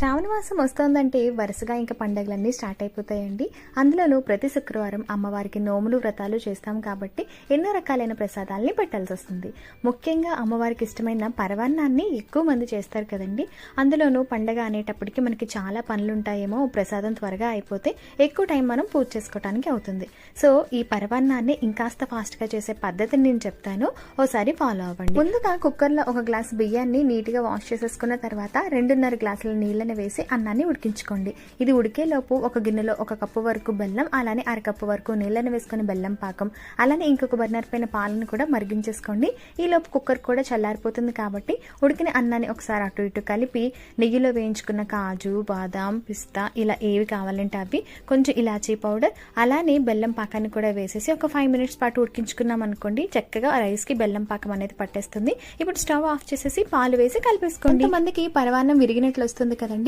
శ్రావణ మాసం వస్తోందంటే వరుసగా ఇంకా పండగలన్నీ స్టార్ట్ అయిపోతాయండి. అందులోనూ ప్రతి శుక్రవారం అమ్మవారికి నోములు వ్రతాలు చేస్తాం కాబట్టి ఎన్నో రకాలైన ప్రసాదాలని పెట్టాల్సి వస్తుంది. ముఖ్యంగా అమ్మవారికి ఇష్టమైన పరవాన్నాన్ని ఎక్కువ మంది చేస్తారు కదండి. అందులోనూ పండగ అనేటప్పటికి మనకి చాలా పనులు ఉంటాయేమో, ప్రసాదం త్వరగా అయిపోతే ఎక్కువ టైం మనం పూజ చేసుకోవడానికి అవుతుంది. సో ఈ పరవాన్నాన్ని ఇంకాస్త ఫాస్ట్గా చేసే పద్ధతిని నేను చెప్తాను, ఓసారి ఫాలో అవ్వండి. ముందుగా కుక్కర్లో ఒక గ్లాస్ బియ్యాన్ని నీట్గా వాష్ చేసేసుకున్న తర్వాత 2.5 గ్లాసుల నీళ్ళని వేసి అన్నాన్ని ఉడికించుకోండి. ఇది ఉడికేలోపు ఒక గిన్నెలో 1 కప్పు వరకు బెల్లం, అలానే 1/2 కప్పు వరకు నీళ్ళని వేసుకుని బెల్లం పాకం, అలానే ఇంకొక బర్నర్ పైన పాలను కూడా మరిగించేసుకోండి. ఈలోపు కుక్కర్ కూడా చల్లారిపోతుంది కాబట్టి ఉడికిన అన్నాన్ని ఒకసారి అటు ఇటు కలిపి నెయ్యిలో వేయించుకున్న కాజు, బాదాం, పిస్తా ఇలా ఏవి కావాలంటే అవి, కొంచెం ఇలాచీ పౌడర్, అలానే బెల్లం పాకాన్ని కూడా వేసేసి ఒక 5 మినిట్స్ పాటు ఉడికించుకున్నాం అనుకోండి, చక్కగా రైస్కి బెల్లం పాకం అనేది పట్టేస్తుంది. ఇప్పుడు స్టవ్ ఆఫ్ చేసేసి పాలు వేసి కలిపేసుకోండి. కొంతమందికి పరవాన్నం విరిగినట్లు వస్తుంది కదండి,